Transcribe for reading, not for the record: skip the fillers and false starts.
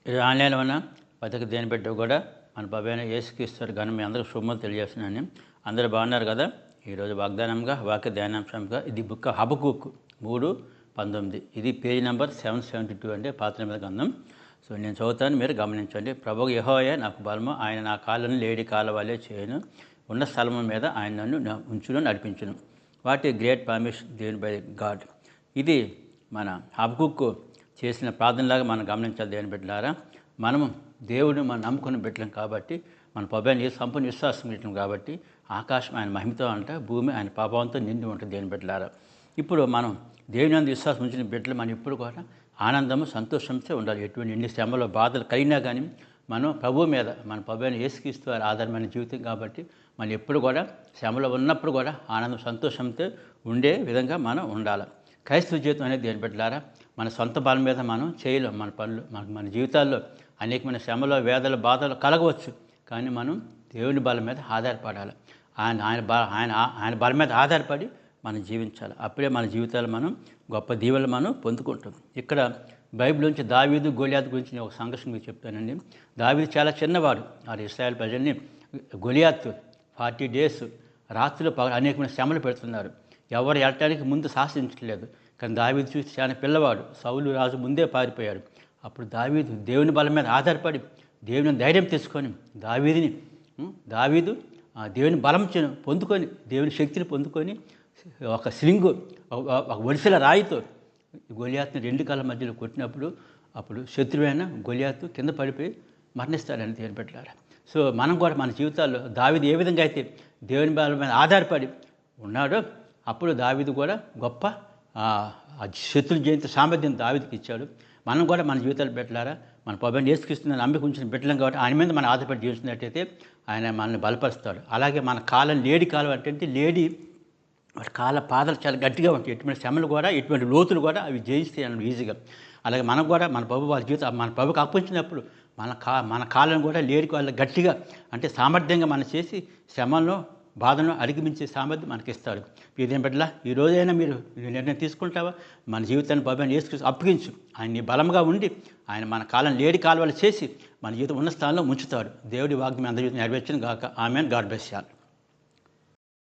ఇది ఆన్లైన్లో ఉన్న ప్రతి దేని పెట్టి కూడా మన ప్రభైన యేసుక్రీస్తు గాను మీ అందరికీ శుభములు తెలియజేస్తున్నాను. అందరూ బాగున్నారు కదా. ఈరోజు వాగ్దానంగా వాక్య ధ్యానాంశంగా ఇది బుక్ హబక్కూకు 3:19. ఇది పేజీ నెంబర్ 772 అంటే పాత నిబంధన గ్రంథం. సో నేను చదువుతాను, మీరు గమనించండి. ప్రభువు యెహోవాయే నాకు బలము, ఆయన నా కాళ్ళను లేడి కాళ్ళ వలె చేయను, ఉన్న స్థలము మీద ఆయన నన్ను ఉంచును నడిపించును. What a great promise given by God. ఇది మన హబక్కూకు చేసిన ప్రార్థనలాగా మనం గమనించాలి. దేని బిడ్డలారా, మనము దేవుడు మనం నమ్ముకుని పెట్టలేం కాబట్టి, మన ప్రభువైన సంపూర్ణ విశ్వాసం పెట్టలేం కాబట్టి, ఆకాశం ఆయన మహిమతో అంట, భూమి ఆయన పాపంతో నిండి ఉంటుంది. దేని బిడ్డలారా, ఇప్పుడు మనం దేవుని యందు విశ్వాసం ఉంచిన బిడ్డలు మనం ఇప్పుడు కూడా ఆనందము సంతోషంతో ఉండాలి. ఎటువంటి ఎన్ని శ్రమలు బాధలు కలిగినా కానీ మనం ప్రభువు మీద, మన ప్రభువైన యేసుక్రీస్తు వారి ఆధారమైన జీవితం కాబట్టి మనం ఎప్పుడు కూడా శ్రమలో ఉన్నప్పుడు కూడా ఆనందం సంతోషంతో ఉండే విధంగా మనం ఉండాలి. క్రైస్తవ జీవితం అనేది దేని బిడ్డలారా, మన సొంత బలం మీద మనం చేయలేం. మన పనులు మన జీవితాల్లో అనేకమైన శ్రమలు, వేదలు, బాధలు కలగవచ్చు, కానీ మనం దేవుని బలం మీద ఆధారపడాలి. ఆయన బలం మీద ఆధారపడి మనం జీవించాలి. అప్పుడే మన జీవితాలు మనం గొప్ప దీవెనలు మనం పొందుకుంటాం. ఇక్కడ బైబిల్ నుంచి దావీదు గొలియాతు గురించి నేను ఒక సంఘర్షణ మీకు చెప్తానండి. దావీదు చాలా చిన్నవాడు. ఆ ఇశ్రాయేలు ప్రజల్ని గొలియాతు 40 days రాత్రులు అనేకమైన శ్రమలు పెడుతున్నారు. ఎవరు వెళ్ళటానికి ముందు శాసించట్లేదు. కానీ దావీదు చూసి చాలా పిల్లవాడు, సౌలు రాజు ముందే పారిపోయాడు. అప్పుడు దావీదు దేవుని బలం మీద ఆధారపడి దేవుని ధైర్యం తీసుకొని దావీదు దేవుని బలం పొందుకొని, దేవుని శక్తిని పొందుకొని ఒక స్లింగు, ఒక ఒడిసెల రాయితో గొలియాతుని 2 కాళ్ళ మధ్యలో కొట్టినప్పుడు అప్పుడు శత్రువైన గొలియాతు కింద పడిపోయి మరణిస్తాడని దేవుని బిడ్డలారా. సో మనం కూడా మన జీవితాల్లో దావీదు ఏ విధంగా అయితే దేవుని బలం మీద ఆధారపడి ఉన్నాడో, అప్పుడు దావీదు కూడా గొప్ప శత్రుని జయించే సామర్థ్యం దావీదుకి ఇచ్చాడు. మనం కూడా మన జీవితాలు పెట్టారా, మన ప్రభువుని యేసుక్రీస్తుని నమ్మిక ఉంచిన బిడ్డలం కాబట్టి ఆయన మీద మనం ఆధారపడి జీవిస్తున్నట్టయితే ఆయన మనల్ని బలపరుస్తాడు. అలాగే మన కాలం లేడి కాలం అంటే లేడి కాళ్ళ పాదాలు చాలా గట్టిగా ఉంటాయి. ఎటువంటి శ్రమలు కూడా, ఎటువంటి లోతులు కూడా అవి జయిస్తాయి ఈజీగా. అలాగే మనం కూడా మన ప్రభు వాళ్ళ జీవితం మన ప్రభుకి అప్పగించినప్పుడు మన కాళ్ళను కూడా లేడి కాళ్ళ గట్టిగా అంటే సామర్థ్యంగా మనం చేసి శ్రమలను, బాధను అధిగమించే సామర్థ్యం మనకి ఇస్తాడు. ఇదేం బిడ్డలా, ఈ రోజైనా మీరు నిర్ణయం తీసుకుంటావా? మన జీవితాన్ని ప్రభువుని యేసుక్రీస్తుకు అప్పగించు. ఆయన బలంగా ఉండి ఆయన మన కాలం లేడి కాలువలు చేసి మన జీవితం ఉన్న స్థానంలో ఉంచుతాడు. దేవుడి వాగ్దానం అందరి జీవితం నెరవేర్చును గాక. Amen. God bless you all.